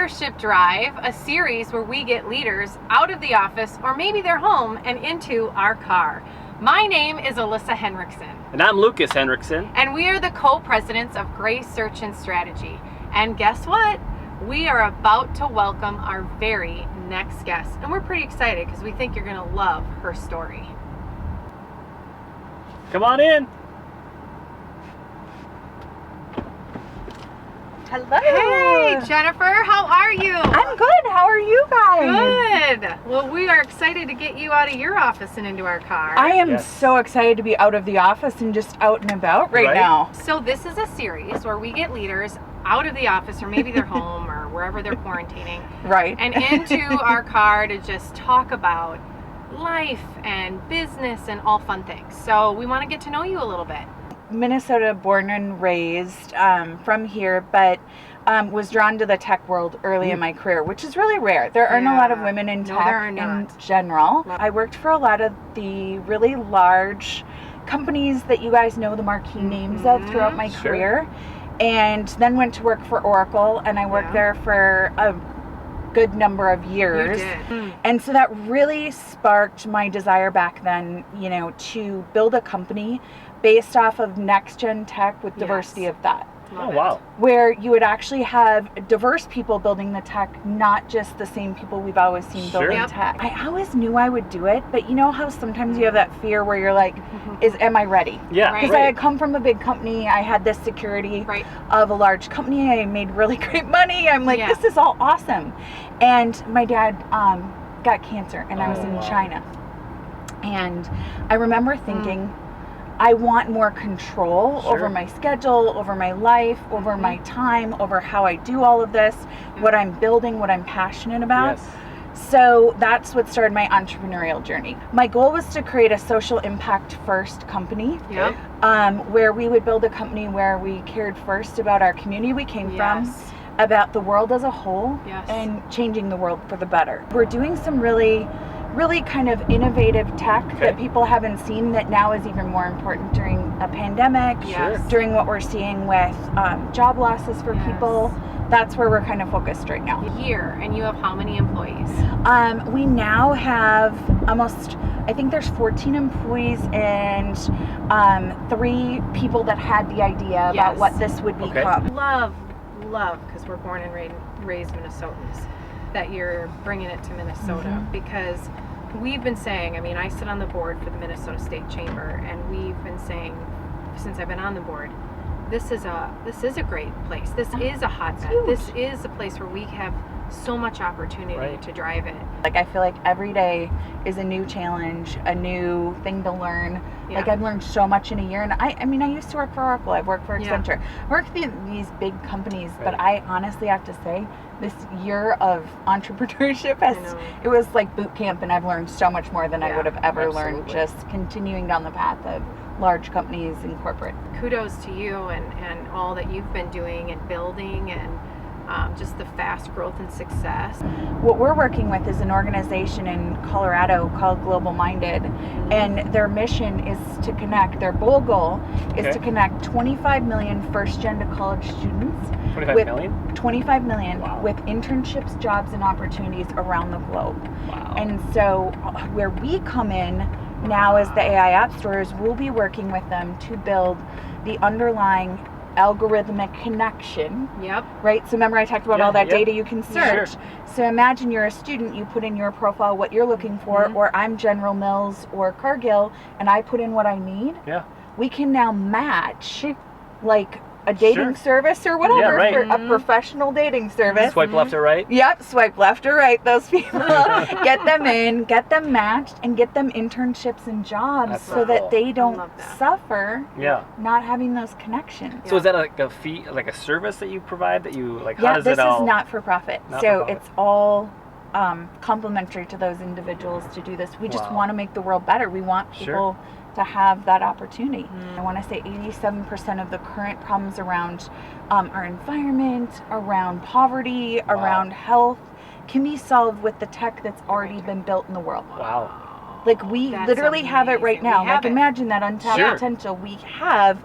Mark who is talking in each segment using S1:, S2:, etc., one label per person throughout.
S1: Leadership Drive, a series where we get leaders out of the office or maybe their home and into our car. My name is Alissa Henriksen.
S2: And I'm Lucas Henriksen.
S1: And we are the co-presidents of Gray Search and Strategy. And guess what? We are about to welcome our very next guest. And we're pretty excited because we think you're going to love her story.
S2: Come on in.
S3: Hello.
S1: Hey, Jennifer, how are you?
S3: I'm good. How are you guys?
S1: Good. Well, we are excited to get you out of your office and into our car.
S3: I am so excited to be out of the office and just out and about right now.
S1: So this is a series where we get leaders out of the office or maybe their home or wherever they're quarantining.
S3: Right.
S1: And into our car to just talk about life and business and all fun things. So we want to get to know you a little bit.
S3: Minnesota born and raised, from here, but was drawn to the tech world early in my career, which is really rare. There aren't a lot of women in tech in general. I worked for a lot of the really large companies that you guys know the marquee names of throughout my career, and then went to work for Oracle, and I worked there for a good number of years. And so that really sparked my desire back then, you know, to build a company based off of next gen tech with diversity of that.
S2: Oh, wow.
S3: Where you would actually have diverse people building the tech, not just the same people we've always seen building tech. I always knew I would do it, but you know how sometimes you have that fear where you're like, am I ready?
S2: Yeah.
S3: Because I had come from a big company, I had this security of a large company, I made really great money, I'm like, this is all awesome. And my dad got cancer, and I was in China. And I remember thinking, I want more control over my schedule, over my life, over my time, over how I do all of this, what I'm building, what I'm passionate about. So that's what started my entrepreneurial journey. My goal was to create a social impact first company, where we would build a company where we cared first about our community we came from, about the world as a whole, and changing the world for the better. We're doing some really kind of innovative tech that people haven't seen that now is even more important during a pandemic, during what we're seeing with job losses for people. That's where we're kind of focused right now.
S1: And you have how many employees?
S3: We now have almost, I think there's 14 employees and 3 people that had the idea about what this would become.
S1: Love, because we're born and raised Minnesotans, that you're bringing it to Minnesota, because we've been saying, I mean, I sit on the board for the Minnesota State Chamber, and we've been saying since I've been on the board, this is a great place. This is a hotbed. This is a place where we have so much opportunity to drive it.
S3: Like, I feel like every day is a new challenge, a new thing to learn. Like, I've learned so much in a year, and I mean, I used to work for Oracle, I've worked for Accenture, I worked for these big companies, but I honestly have to say, this year of entrepreneurship it was like boot camp, and I've learned so much more than I would have ever learned just continuing down the path of large companies and corporate.
S1: Kudos to you and all that you've been doing and building, and just the fast growth and success.
S3: What we're working with is an organization in Colorado called Global Minded, and their mission is to connect, their bold goal is to connect 25 million first-gen to college students 25 million with internships, jobs, and opportunities around the globe. And so where we come in now as the AI AppStore is we'll be working with them to build the underlying algorithmic connection. Right? So remember I talked about all that data you can search. So imagine you're a student, you put in your profile what you're looking for, or I'm General Mills or Cargill, and I put in what I need. We can now match like a dating service or whatever for a professional dating service.
S2: Swipe left or right?
S3: Yep, swipe left or right, those people. Get them in, get them matched, and get them internships and jobs so that they don't suffer not having those connections.
S2: So is that like a fee, like a service that you provide that you, like, how does
S3: this
S2: it all?
S3: Is not for profit. So it's all complimentary to those individuals to do this. We just want to make the world better. We want people to have that opportunity. I want to say 87% of the current problems around our environment, around poverty, around health, can be solved with the tech that's already been built in the world. Like, we literally have it right now. Like, imagine that untapped potential. We have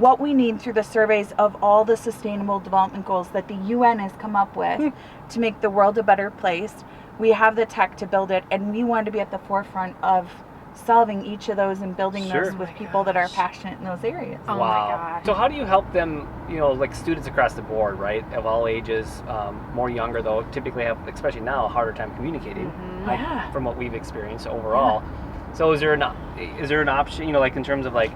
S3: what we need through the surveys of all the sustainable development goals that the UN has come up with to make the world a better place. We have the tech to build it, and we want to be at the forefront of solving each of those and building those with people that are passionate in those areas.
S1: Oh
S2: Wow.
S1: my God.
S2: So how do you help them, like students across the board, right, of all ages, more younger though, typically have, especially now, a harder time communicating,
S3: Yeah.
S2: from what we've experienced overall. So is there an option, like in terms of like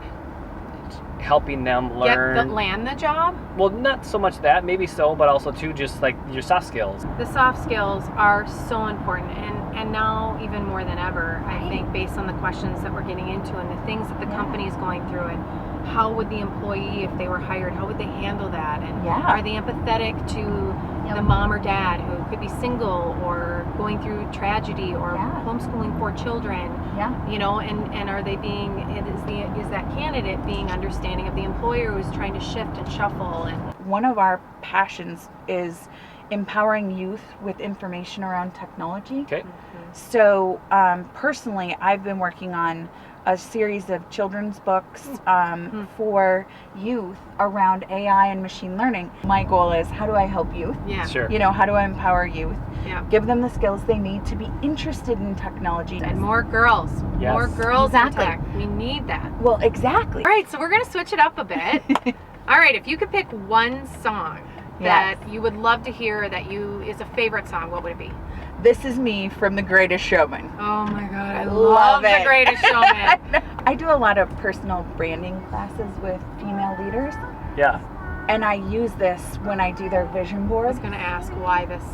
S2: helping them learn?
S1: Land the job?
S2: Well, not so much that, maybe so, but also too just like your soft skills.
S1: The soft skills are so important, and now even more than ever, I think, based on the questions that we're getting into and the things that the company is going through, and how would the employee, if they were hired, how would they handle that? And are they empathetic to the mom or dad who could be single or going through tragedy or homeschooling 4 children? And are they being, is that candidate being understanding of the employer who's trying to shift and shuffle? And
S3: one of our passions is empowering youth with information around technology.
S2: Okay.
S3: So personally, I've been working on a series of children's books for youth around AI and machine learning. My goal is, how do I help youth?
S1: Yeah.
S2: Sure.
S3: How do I empower youth?
S1: Yeah.
S3: Give them the skills they need to be interested in technology.
S1: And more girls.
S2: Yes.
S1: More girls
S3: Exactly.
S1: in tech. We need that.
S3: Well, exactly.
S1: All right, so we're going to switch it up a bit. All right, if you could pick one song that you would love to hear that is a favorite song, what would it be?
S3: This Is Me from The Greatest Showman.
S1: Oh my God, I
S3: Love
S1: The
S3: it.
S1: Greatest Showman.
S3: I do a lot of personal branding classes with female leaders,
S2: Yeah.
S3: and I use this when I do their vision
S1: I was
S3: board.
S1: going to ask why this,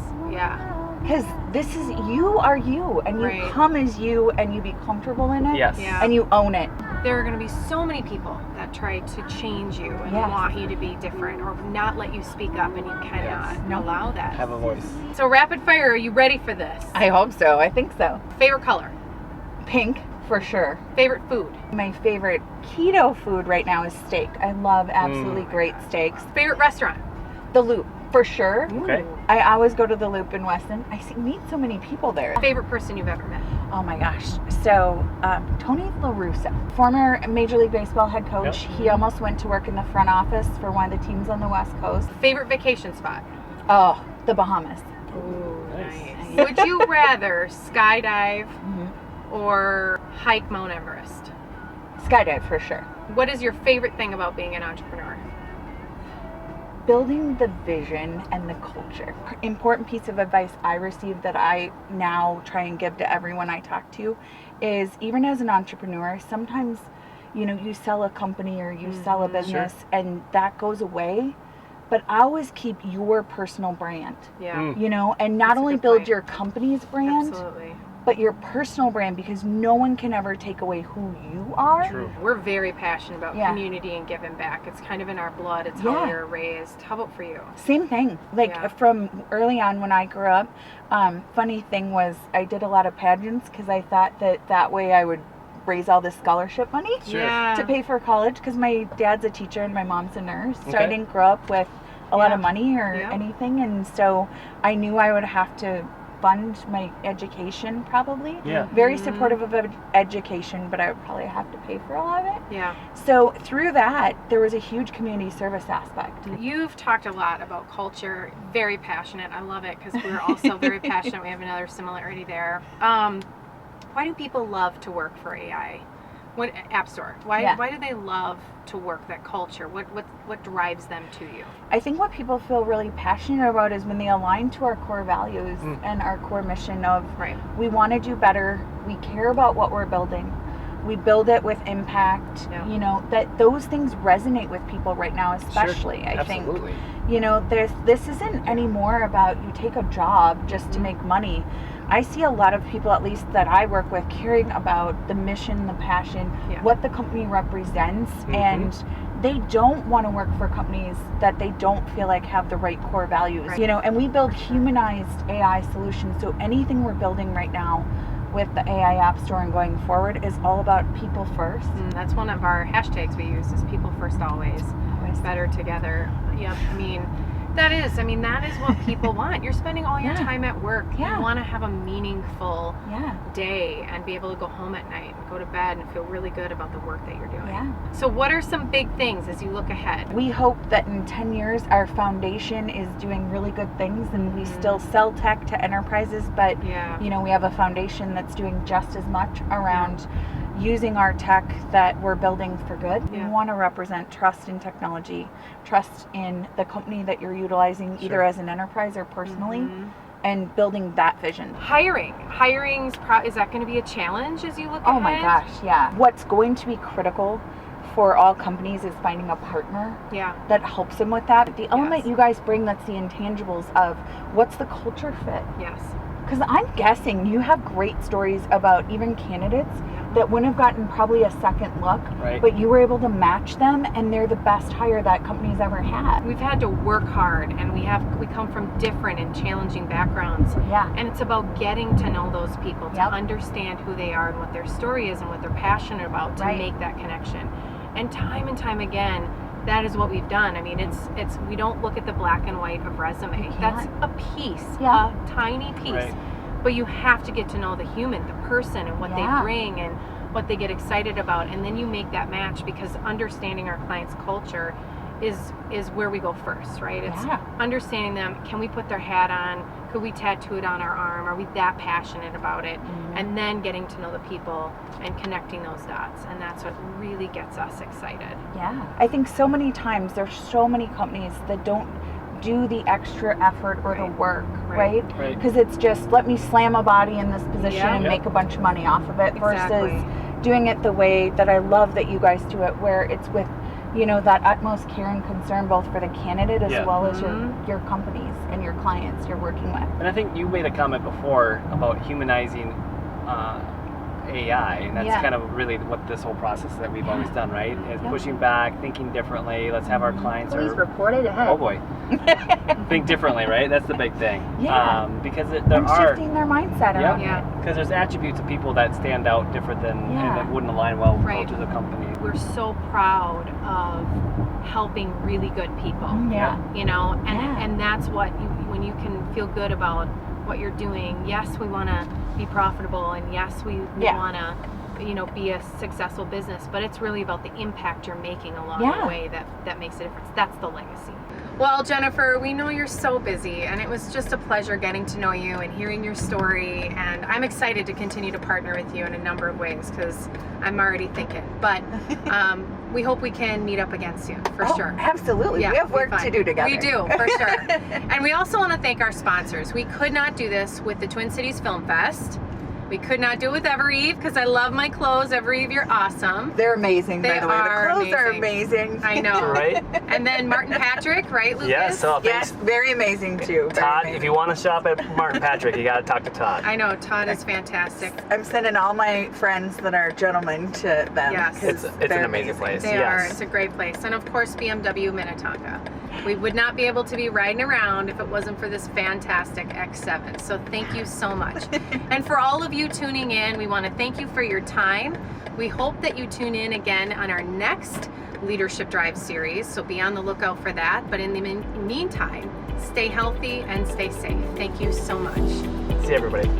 S3: Because this is, you are you, and you
S1: Right.
S3: come as you, and you be comfortable in it,
S2: Yes.
S1: Yeah.
S3: and you own it.
S1: There are going to be so many people that try to change you and want you to be different or not let you speak up, and you cannot allow that.
S2: Have a voice.
S1: So rapid fire, are you ready for this?
S3: I hope so. I think so.
S1: Favorite color?
S3: Pink, for sure.
S1: Favorite food?
S3: My favorite keto food right now is steak. I love absolutely great steaks.
S1: Favorite restaurant?
S3: The Loop, for sure.
S2: Okay.
S3: I always go to the Loop in Weston. Meet so many people there.
S1: Favorite person you've ever met?
S3: Oh my gosh. So, Tony La Russa, former Major League Baseball head coach.
S2: Yep.
S3: He almost went to work in the front office for one of the teams on the West Coast.
S1: Favorite vacation spot?
S3: Oh, the Bahamas.
S1: Ooh,
S2: Nice.
S1: Would you rather skydive or hike Mount Everest?
S3: Skydive, for sure.
S1: What is your favorite thing about being an entrepreneur?
S3: Building the vision and the culture. Important piece of advice I received that I now try and give to everyone I talk to is, even as an entrepreneur, sometimes, you sell a company or you sell a business and that goes away, but I always keep your personal brand.
S1: Yeah.
S3: And not
S1: That's a
S3: only
S1: good
S3: build
S1: point.
S3: your company's brand,
S1: Absolutely.
S3: but your personal brand, because no one can ever take away who you are.
S2: True.
S1: We're very passionate about
S3: Yeah.
S1: community and giving back. It's kind of in our blood. It's how
S3: Yeah.
S1: we were raised. How about for you?
S3: Same thing. From early on when I grew up, funny thing was I did a lot of pageants because I thought that way I would raise all this scholarship money
S2: Sure.
S1: Yeah.
S3: to pay for college, because my dad's a teacher and my mom's a nurse. So I
S2: Okay.
S3: didn't grow up with a lot of money or
S1: Yeah.
S3: anything. And so I knew I would have to fund my education probably.
S2: Yeah.
S3: Very supportive of education, but I would probably have to pay for a lot of it.
S1: Yeah.
S3: So through that, there was a huge community service aspect.
S1: You've talked a lot about culture. Very passionate. I love it because we're also very passionate. We have another similarity there. Why do people love to work for AI? What AppStore? Why do they love to work that culture? What drives them to you?
S3: I think what people feel really passionate about is when they align to our core values and our core mission of we want to do better, we care about what we're building, we build it with impact. That those things resonate with people right now, especially. I think this isn't anymore about you take a job just to make money. I see a lot of people, at least that I work with, caring about the mission, the passion, what the company represents, and they don't want to work for companies that they don't feel like have the right core values. And we build humanized AI solutions. So anything we're building right now with the AI AppStore and going forward is all about people first.
S1: That's one of our hashtags we use is people first always. Better together. Yep. I mean, That is. I mean, that is what people want. You're spending all your
S3: Yeah.
S1: time at work.
S3: Yeah.
S1: You want to have a meaningful
S3: Yeah.
S1: day and be able to go home at night and go to bed and feel really good about the work that you're doing.
S3: Yeah.
S1: So what are some big things as you look ahead?
S3: We hope that in 10 years our foundation is doing really good things and we still sell tech to enterprises, but
S1: Yeah.
S3: you know, we have a foundation that's doing just as much around using our tech that we're building for good.
S1: Yeah.
S3: We want to represent trust in technology, trust in the company that you're utilizing either as an enterprise or personally, and building that vision.
S1: Hiring's is that going to be a challenge as you look ahead?
S3: Oh my gosh, yeah. What's going to be critical for all companies is finding a partner that helps them with that. The element you guys bring, that's the intangibles of what's the culture fit.
S1: Yes.
S3: Because I'm guessing you have great stories about even candidates that wouldn't have gotten probably a second look, but you were able to match them and they're the best hire that company's ever had.
S1: We've had to work hard and we come from different and challenging backgrounds.
S3: Yeah.
S1: And it's about getting to know those people, to understand who they are and what their story is and what they're passionate about, to make that connection. And time again, that is what we've done. I mean, it's we don't look at the black and white of resume. That's a piece, a tiny piece. But you have to get to know the human, the person, and what they bring and what they get excited about, and then you make that match, because understanding our client's culture is where we go first, right? It's understanding them. Can we put their hat on? Could we tattoo it on our arm? Are we that passionate about it? And then getting to know the people and connecting those dots, and that's what really gets us excited.
S3: Yeah. I think so many times there's so many companies that don't do the extra effort or the work, right? Because it's just, let me slam a body in this position and make a bunch of money off of it, versus doing it the way that I love that you guys do it, where it's with, you know, that utmost care and concern both for the candidate as well as your companies and your clients you're working with.
S2: And I think you made a comment before about humanizing AI, and that's kind of really what this whole process that we've always done, right? Is pushing back, thinking differently. Let's have our clients
S3: reported ahead.
S2: Oh boy, think differently, right? That's the big thing. Because there
S3: and
S2: are
S3: shifting their mindset around.
S2: Because there's attributes of people that stand out different than and that wouldn't align well with the culture of the company.
S1: We're so proud of helping really good people. You know, and that's what when you can feel good about what you're doing. Yes, we want to be profitable, and yes, we want to, you know, be a successful business, but it's really about the impact you're making along the way that makes a difference. That's the legacy. Well, Jennifer, we know you're so busy, and it was just a pleasure getting to know you and hearing your story, and I'm excited to continue to partner with you in a number of ways, because I'm already thinking, but we hope we can meet up again soon, for sure.
S3: Absolutely. We have work to do together.
S1: We do, for sure. And we also want to thank our sponsors. We could not do this with the Twin Cities Film Fest. We could not do it with Evereve, because I love my clothes. Evereve, you're awesome.
S3: They're amazing, by the way. The clothes are amazing.
S1: I know.
S2: Right?
S1: And then Martin Patrick, right, Lucas?
S2: Yes,
S3: yes, very amazing too.
S2: Todd, if you want to shop at Martin Patrick, you got to talk to Todd.
S1: I know, Todd is fantastic.
S3: I'm sending all my friends that are gentlemen to them.
S1: Yes.
S2: It's an amazing place.
S1: They are. It's a great place. And of course, BMW Minnetonka. We would not be able to be riding around if it wasn't for this fantastic X7. So thank you so much. And for all of you tuning in, we want to thank you for your time. We hope that you tune in again on our next Leadership Drive series. So be on the lookout for that. But in the meantime, stay healthy and stay safe. Thank you so much.
S2: See you, everybody.